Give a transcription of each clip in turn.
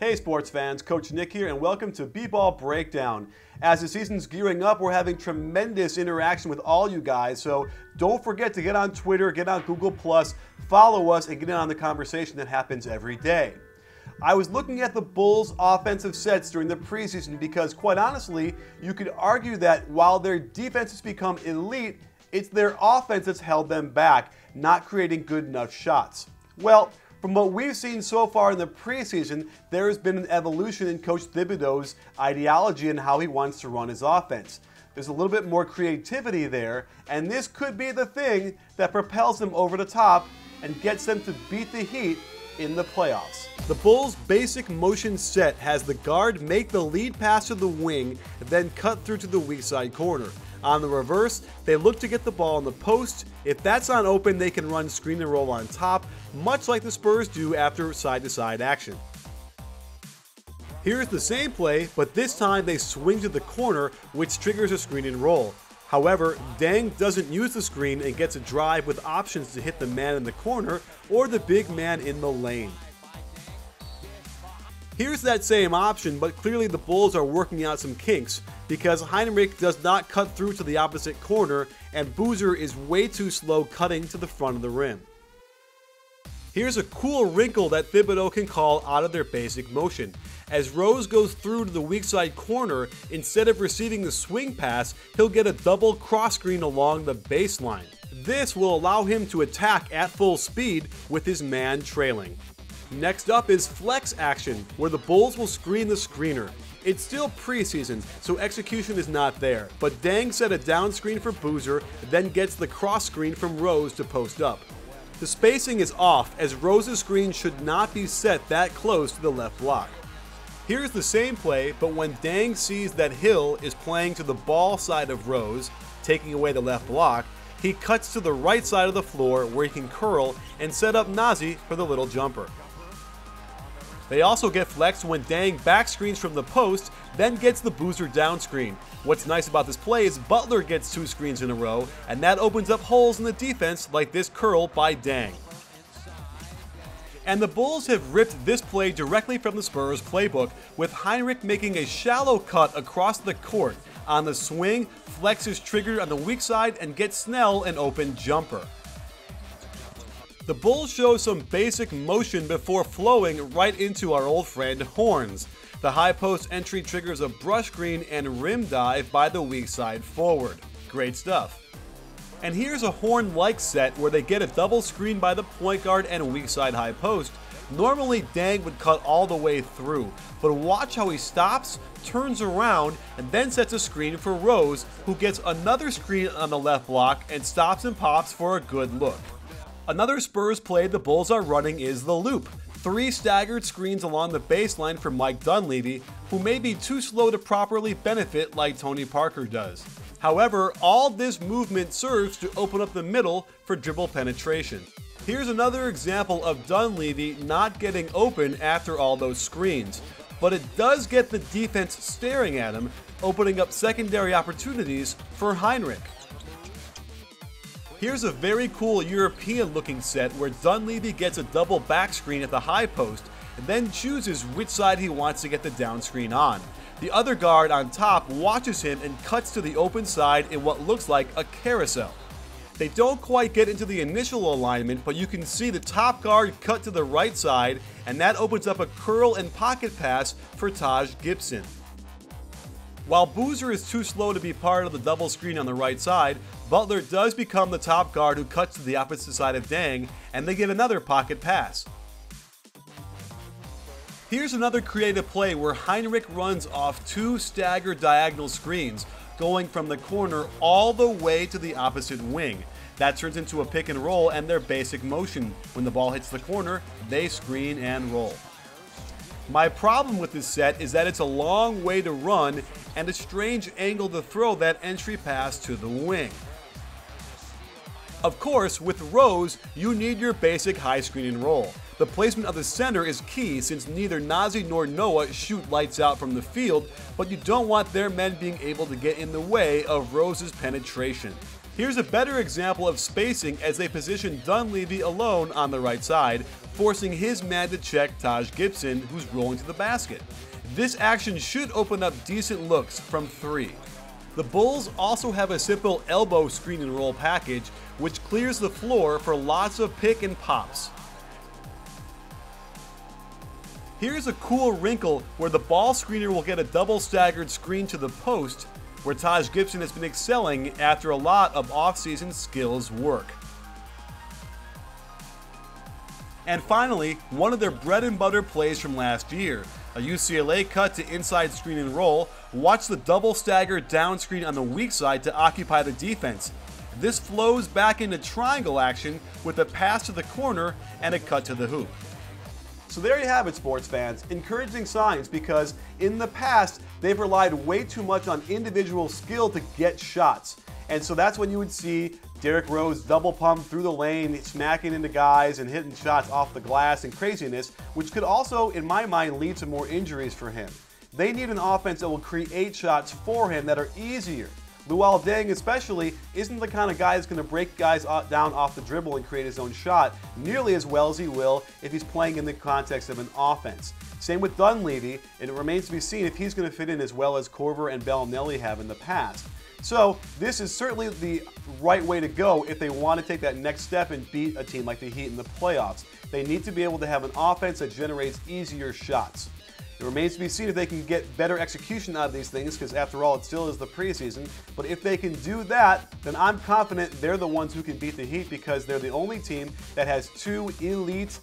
Hey sports fans, Coach Nick here and welcome to B-Ball Breakdown. As the season's gearing up, we're having tremendous interaction with all you guys, so don't forget to get on Twitter, get on Google+, follow us, and get in on the conversation that happens every day. I was looking at the Bulls' offensive sets during the preseason because, quite honestly, you could argue that while their defense has become elite, it's their offense that's held them back, not creating good enough shots. Well, from what we've seen so far in the preseason, there has been an evolution in Coach Thibodeau's ideology and how he wants to run his offense. There's a little bit more creativity there, and this could be the thing that propels them over the top and gets them to beat the Heat in the playoffs. The Bulls' basic motion set has the guard make the lead pass to the wing, then cut through to the weak side corner. On the reverse, they look to get the ball in the post. If that's not open, they can run screen and roll on top, much like the Spurs do after side-to-side action. Here's the same play, but this time they swing to the corner, which triggers a screen and roll. However, Deng doesn't use the screen and gets a drive with options to hit the man in the corner or the big man in the lane. Here's that same option, but clearly the Bulls are working out some kinks because Heinrich does not cut through to the opposite corner and Boozer is way too slow cutting to the front of the rim. Here's a cool wrinkle that Thibodeau can call out of their basic motion. As Rose goes through to the weak side corner, instead of receiving the swing pass, he'll get a double cross screen along the baseline. This will allow him to attack at full speed with his man trailing. Next up is flex action, where the Bulls will screen the screener. It's still preseason, so execution is not there, but Deng set a down screen for Boozer, then gets the cross screen from Rose to post up. The spacing is off, as Rose's screen should not be set that close to the left block. Here's the same play, but when Deng sees that Hill is playing to the ball side of Rose, taking away the left block, he cuts to the right side of the floor where he can curl and set up Nazi for the little jumper. They also get flexed when Deng back screens from the post, then gets the Boozer down screen. What's nice about this play is Butler gets 2 screens in a row, and that opens up holes in the defense like this curl by Deng. And the Bulls have ripped this play directly from the Spurs playbook, with Heinrich making a shallow cut across the court. On the swing, flex is triggered on the weak side and gets Snell an open jumper. The Bulls show some basic motion before flowing right into our old friend Horns. The high post entry triggers a brush screen and rim dive by the weak side forward. Great stuff. And here's a Horn-like set where they get a double screen by the point guard and weak side high post. Normally Deng would cut all the way through, but watch how he stops, turns around, and then sets a screen for Rose, who gets another screen on the left block and stops and pops for a good look. Another Spurs play the Bulls are running is the loop. 3 staggered screens along the baseline for Mike Dunleavy, who may be too slow to properly benefit like Tony Parker does. However, all this movement serves to open up the middle for dribble penetration. Here's another example of Dunleavy not getting open after all those screens, but it does get the defense staring at him, opening up secondary opportunities for Heinrich. Here's a very cool European-looking set where Dunleavy gets a double back screen at the high post and then chooses which side he wants to get the down screen on. The other guard on top watches him and cuts to the open side in what looks like a carousel. They don't quite get into the initial alignment, but you can see the top guard cut to the right side, and that opens up a curl and pocket pass for Taj Gibson. While Boozer is too slow to be part of the double screen on the right side, Butler does become the top guard who cuts to the opposite side of Deng, and they get another pocket pass. Here's another creative play where Heinrich runs off 2 staggered diagonal screens, going from the corner all the way to the opposite wing. That turns into a pick and roll and their basic motion. When the ball hits the corner, they screen and roll. My problem with this set is that it's a long way to run and a strange angle to throw that entry pass to the wing. Of course, with Rose, you need your basic high screen and roll. The placement of the center is key since neither Nazi nor Noah shoot lights out from the field, but you don't want their men being able to get in the way of Rose's penetration. Here's a better example of spacing as they position Dunleavy alone on the right side, forcing his man to check Taj Gibson, who's rolling to the basket. This action should open up decent looks from 3. The Bulls also have a simple elbow screen and roll package, which clears the floor for lots of pick and pops. Here's a cool wrinkle where the ball screener will get a double staggered screen to the post, where Taj Gibson has been excelling after a lot of offseason skills work. And finally, one of their bread and butter plays from last year, a UCLA cut to inside screen and roll. Watch the double stagger down screen on the weak side to occupy the defense. This flows back into triangle action with a pass to the corner and a cut to the hoop. So there you have it, sports fans. Encouraging signs, because in the past, they've relied way too much on individual skill to get shots. And so that's when you would see Derrick Rose double pump through the lane, smacking into guys and hitting shots off the glass and craziness, which could also, in my mind, lead to more injuries for him. They need an offense that will create shots for him that are easier. Luol Deng especially isn't the kind of guy that's going to break guys down off the dribble and create his own shot nearly as well as he will if he's playing in the context of an offense. Same with Dunleavy, and it remains to be seen if he's going to fit in as well as Korver and Belinelli have in the past. So this is certainly the right way to go if they want to take that next step and beat a team like the Heat in the playoffs. They need to be able to have an offense that generates easier shots. It remains to be seen if they can get better execution out of these things, because after all, it still is the preseason. But if they can do that, then I'm confident they're the ones who can beat the Heat, because they're the only team that has 2 elite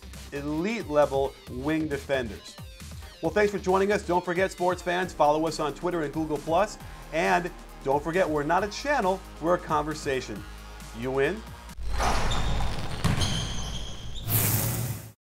level wing defenders. Well, thanks for joining us. Don't forget, sports fans, follow us on Twitter and Google+. And don't forget, we're not a channel, we're a conversation. You in?